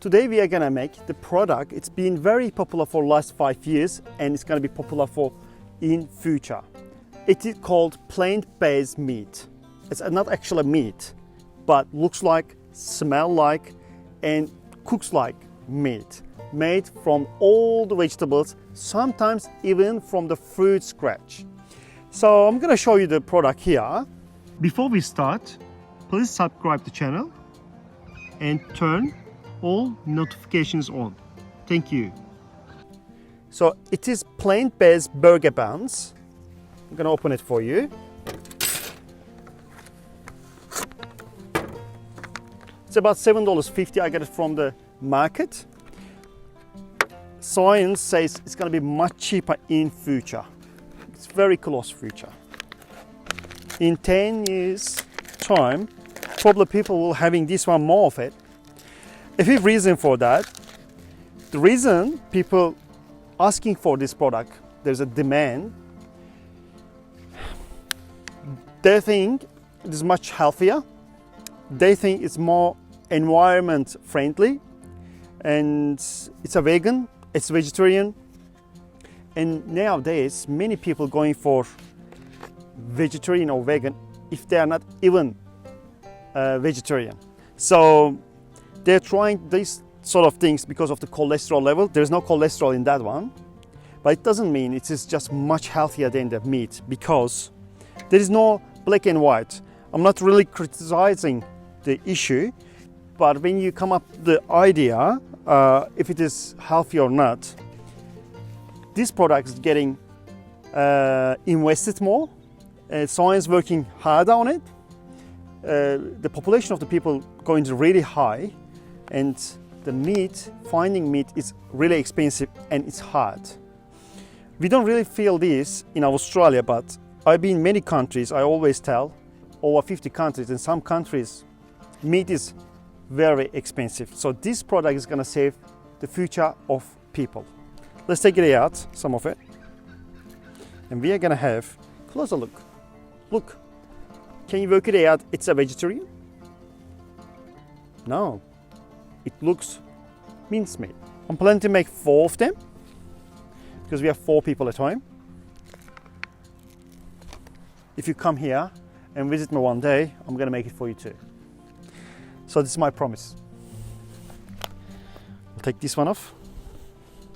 Today we are gonna make the product. It's been very popular for last 5 years and it's gonna be popular for in future. It is called plant-based meat. It's not actually meat, but looks like, smell like, and cooks like meat. Made from all the vegetables, sometimes even from the fruit scratch. So I'm gonna show you the product here. Before we start, please subscribe the channel and turn all notifications on. Thank you. So it is plant-based burger buns. I'm gonna open it for you. It's about $7.50. I got it from the market. Science says it's gonna be much cheaper in future. It's very close future. In 10 years time, probably people will having this one more of it. A few reasons for that. The reason people asking for this product, there's a demand. They think it is much healthier. They think it's more environment friendly, and it's a vegan, it's vegetarian. And nowadays, many people going for vegetarian or vegan if they are not even vegetarian. So they're trying these sort of things because of the cholesterol level. There's no cholesterol in that one, but it doesn't mean it is just much healthier than the meat, because there is no black and white. I'm not really criticizing the issue, but when you come up with the idea, if it is healthy or not, this product is getting invested more. Science working harder on it. The population of the people going to really high, and the meat, finding meat is really expensive and it's hard. We don't really feel this in Australia, but I've been in many countries. I always tell, over 50 countries. In some countries, meat is very expensive. So this product is gonna save the future of people. Let's take it out, some of it. And we are gonna have a closer look. Look, can you work it out? It's a vegetarian? No, it looks mincemeat. I'm planning to make 4 of them because we have 4 people at home. If you come here and visit me one day, I'm gonna make it for you too. So this is my promise. I'll take this one off.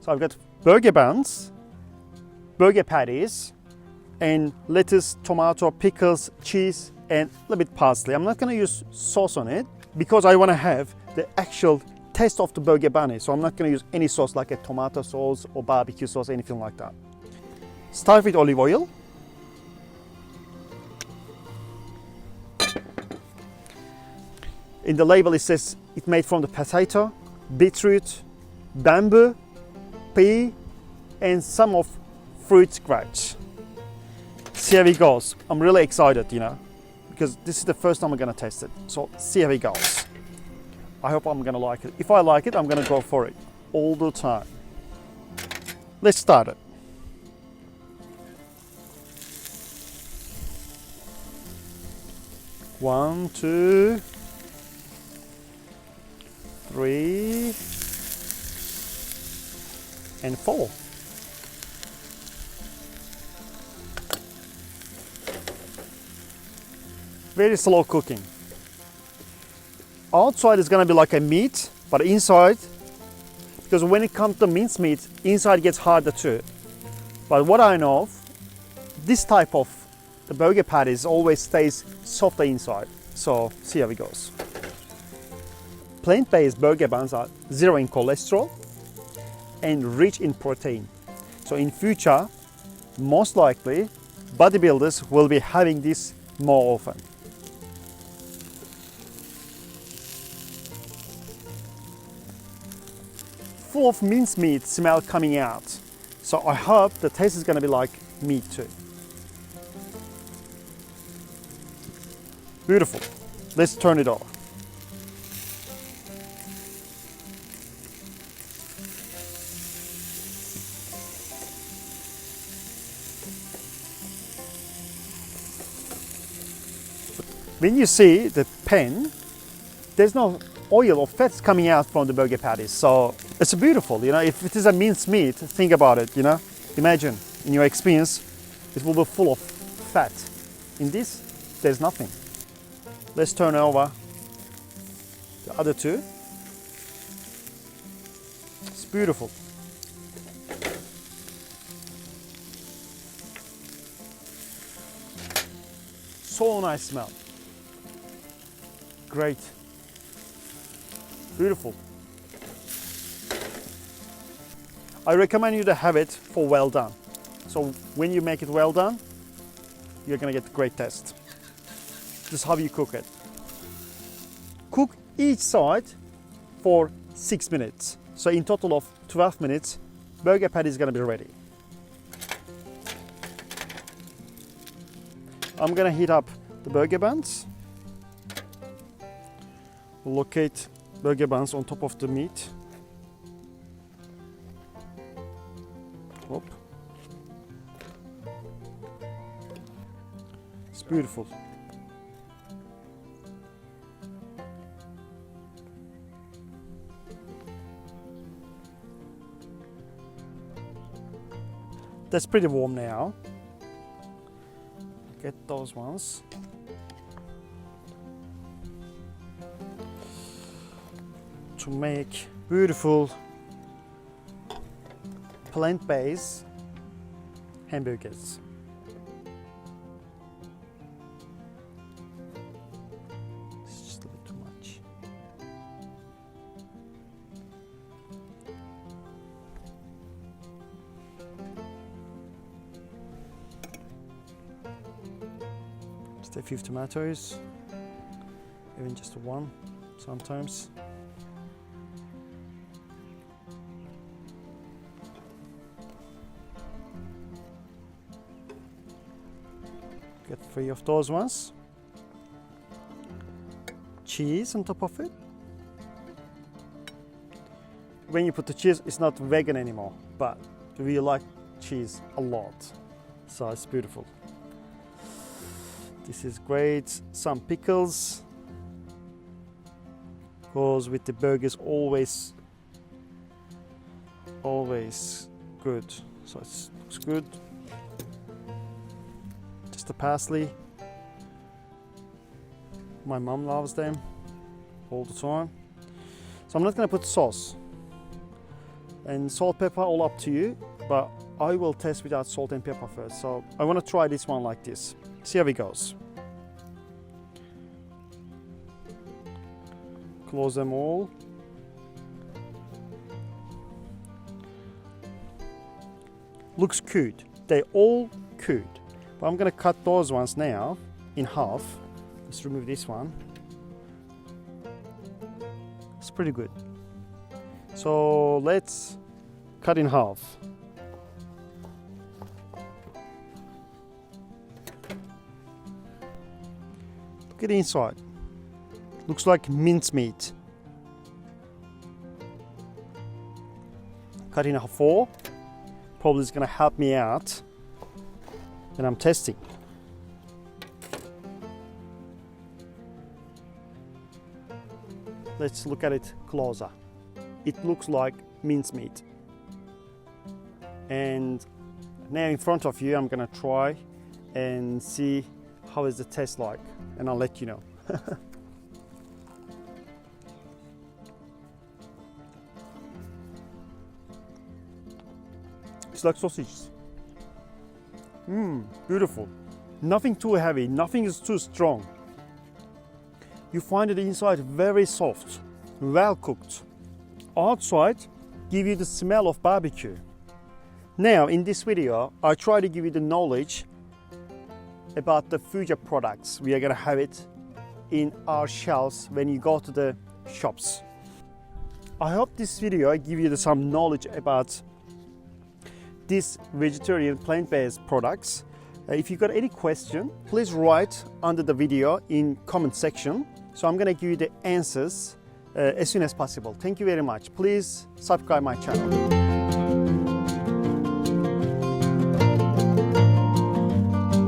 So I've got burger buns, burger patties, and lettuce, tomato, pickles, cheese, and a little bit parsley. I'm not gonna use sauce on it because I wanna have the actual taste of the burger bun. So I'm not gonna use any sauce like a tomato sauce or barbecue sauce, anything like that. Start with olive oil. In the label it says it's made from the potato, beetroot, bamboo, pea, and some of fruit scratch. See how it goes. I'm really excited, because this is the first time I'm gonna test it. So see how it goes. I hope I'm gonna like it. If I like it, I'm gonna go for it all the time. Let's start it. One, 2, 3, and 4. Very slow cooking. Outside is gonna be like a meat, but inside, because when it comes to mincemeat, inside gets harder too. But what I know, this type of the burger patties always stays softer inside. So see how it goes. Plant-based burger buns are 0 in cholesterol and rich in protein. So in future, most likely, bodybuilders will be having this more often. Full of mincemeat smell coming out. So I hope the taste is gonna be like meat too. Beautiful. Let's turn it off. When you see the pan, there's no oil or fats coming out from the burger patties. So it's beautiful, you know. If it is a minced meat, think about it, you know. Imagine in your experience, it will be full of fat. In this, there's nothing. Let's turn over the other two. It's beautiful. So nice smell. Great. Beautiful. I recommend you to have it for well done. So when you make it well done, you're gonna get great taste. This is how you cook it. Cook each side for 6 minutes. So in total of 12 minutes, burger patty is gonna be ready. I'm gonna heat up the burger buns. Locate burger buns on top of the meat. Hop. It's beautiful. That's pretty warm now. Get those ones. To make beautiful plant-based hamburgers. It's just a bit too much. Just a few tomatoes, even just one sometimes. Get 3 of those ones. Cheese on top of it. When you put the cheese, it's not vegan anymore, but we like cheese a lot. So it's beautiful. This is great. Some pickles. Goes with the burgers, always good. So it looks good. The parsley. My mom loves them all the time. So I'm not going to put sauce. And salt, pepper, all up to you. But I will test without salt and pepper first. So I want to try this one like this. See how it goes. Close them all. Looks good. They're all good. But I'm going to cut those ones now in half. Let's remove this one. It's pretty good. So let's cut in half. Look at the inside. Looks like mincemeat. Cut in half 4. Probably is going to help me out. And I'm testing. Let's look at it closer. It looks like mincemeat. And now in front of you, I'm gonna try and see how is the taste like, and I'll let you know. It's like sausages. Beautiful. Nothing too heavy, nothing is too strong. You find it inside very soft, well cooked. Outside, give you the smell of barbecue. Now, in this video, I try to give you the knowledge about the future products. We are gonna have it in our shelves when you go to the shops. I hope this video give you some knowledge about these vegetarian plant-based products. If you got any question, please write under the video in comment section. So I'm gonna give you the answers as soon as possible. Thank you very much. Please subscribe my channel.